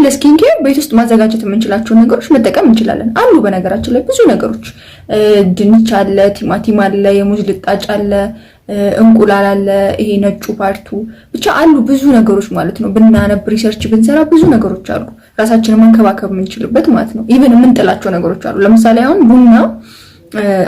ለስኪን ኬር ቤት ውስጥ ማዘጋጀት የምንችላቸው ነገሮች መጠቀም እንችላለን አሉ። በነገራችን ላይ ብዙ ነገሮች ድንች አለ፣ ቲማቲም አለ፣ የሙዝ ልጣጭ አለ፣ እንቁላል አለ፣ ይሄ ነጩ ፓርቱ ብቻ አሉ ብዙ ነገሮች ማለት ነው። ብናነብ ሪሰርች ብንሰራ ብዙ ነገሮች አሉ ራሳችንን መንከባከብ የምንችልበት ማለት ነው። ኢቭን የምንጥላቸው ነገሮች አሉ። ለምሳሌ አሁን ቡና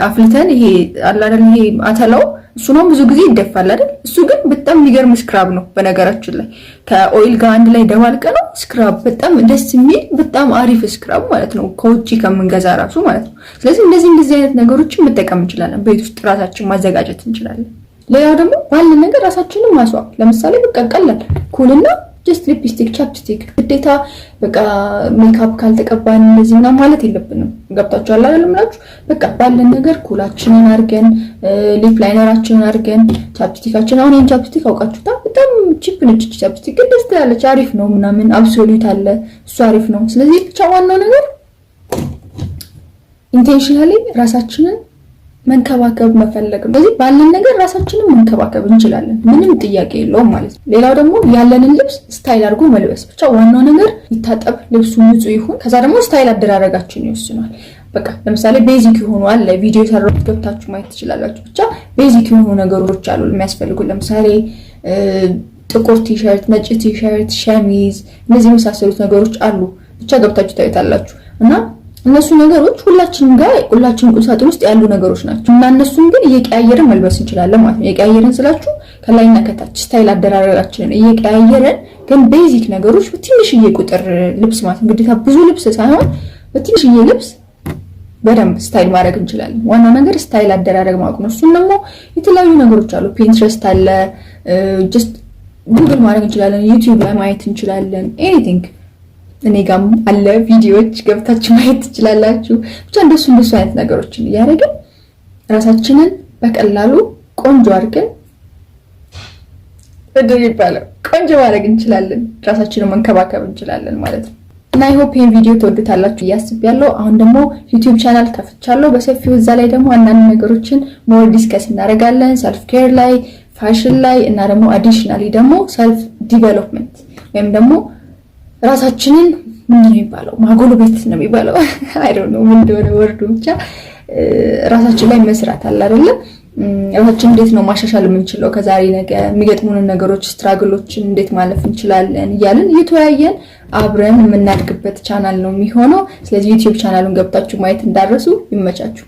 አፍልተን ይሄ አለ አይደል ይሄ አተላው እሱ ነው ብዙ ጊዜ ይደፋል አይደል? እሱ ግን በጣም የሚገርም ስክራብ ነው በነገራችን ላይ ከኦይል ጋር አንድ ላይ ደባልቀ ነው ስክራብ በጣም ደስ የሚል በጣም አሪፍ ስክራብ ማለት ነው ከውጪ ከምንገዛ ራሱ ማለት ነው። ስለዚህ እንደዚህ አይነት ነገሮችን መጠቀም እንችላለን፣ ቤት ውስጥ ራሳችን ማዘጋጀት እንችላለን። ሌላው ደግሞ ባለን ነገር ራሳችንን ማስዋብ ለምሳሌ በቃ ቀላል ኩልና ጀስት ሊፕስቲክ ቻፕስቲክ ግዴታ በቃ ሜካፕ ካልተቀባን እንደዚህ ምናምን ማለት የለብንም። ገብታችኋል አይደል ማለት በቃ ባለን ነገር ኩላችንን አድርገን ሊፕ ላይነራችንን አድርገን ቻፕስቲካችን አሁን ይሄን ቻፕስቲክ አውቃችሁታ በጣም ቺፕ ነች ቻፕስቲክ ግን ደስ ትላለች አሪፍ ነው ምናምን አብሶሉት አለ እሱ አሪፍ ነው። ስለዚህ ብቻ ዋናው ነገር ኢንቴንሽናሊ ራሳችንን መንከባከብ መፈለግ ነው። ስለዚህ ባለን ነገር ራሳችንን መንከባከብ እንችላለን፣ ምንም ጥያቄ የለውም ማለት ነው። ሌላው ደግሞ ያለንን ልብስ ስታይል አድርጎ መልበስ ብቻ ዋናው ነገር ይታጠብ፣ ልብሱ ንጹህ ይሁን። ከዛ ደግሞ ስታይል አደራረጋችን ይወስናል። በቃ ለምሳሌ ቤዚክ የሆኑ አለ ቪዲዮ ሰራው ገብታችሁ ማየት ትችላላችሁ። ብቻ ቤዚክ የሆኑ ነገሮች አሉ የሚያስፈልጉ ለምሳሌ ጥቁር ቲሸርት፣ ነጭ ቲሸርት፣ ሸሚዝ እነዚህ የመሳሰሉት ነገሮች አሉ። ብቻ ገብታችሁ ታዩታላችሁ እና እነሱ ነገሮች ሁላችንም ቁም ሳጥን ውስጥ ያሉ ነገሮች ናቸው እና እነሱን ግን እየቀያየርን መልበስ እንችላለን ማለት ነው። እየቀያየርን ስላችሁ ከላይና ከታች ስታይል አደራረጋችንን እየቀያየርን ግን ቤዚክ ነገሮች በትንሽዬ ቁጥር ልብስ ማለት እንግዲህ ብዙ ልብስ ሳይሆን በትንሽዬ ልብስ በደንብ ስታይል ማድረግ እንችላለን። ዋናው ነገር ስታይል አደራረግ ማወቅ ነው። እሱን ደግሞ የተለያዩ ነገሮች አሉ። ፒንትረስት አለ፣ ጀስት ጉግል ማድረግ እንችላለን፣ ዩቲዩብ ላይ ማየት እንችላለን። ኤኒቲንግ እኔ ጋም አለ ቪዲዮዎች ገብታችሁ ማየት ትችላላችሁ። ብቻ እንደሱ አይነት ነገሮችን እያደረግን ራሳችንን በቀላሉ ቆንጆ አድርገን ቆንጆ ማድረግ እንችላለን፣ ራሳችንን መንከባከብ እንችላለን ማለት ነው። እና አይ ሆፕ ይሄን ቪዲዮ ተወዱታላችሁ እያስባለሁ። አሁን ደግሞ ዩቲዩብ ቻናል ከፍቻለሁ በሰፊው እዛ ላይ ደግሞ አንዳንድ ነገሮችን ሞር ዲስከስ እናደርጋለን፣ ሰልፍ ኬር ላይ፣ ፋሽን ላይ እና ደግሞ አዲሽናሊ ደግሞ ሰልፍ ዲቨሎፕመንት ወይም ደግሞ ራሳችንን ምንድን ነው የሚባለው ማጎልበት ነው የሚባለው አይ ዶንት ኖ ምን እንደሆነ ወርዱ ብቻ ራሳችን ላይ መስራት አለ አይደለ? ራሳችን እንዴት ነው ማሻሻል የምንችለው ከዛሬ ነገ የሚገጥሙን ነገሮች ስትራግሎችን እንዴት ማለፍ እንችላለን እያልን እየተወያየን አብረን የምናድግበት ቻናል ነው የሚሆነው። ስለዚህ ዩቲዩብ ቻናሉን ገብታችሁ ማየት እንዳረሱ ይመቻችሁ።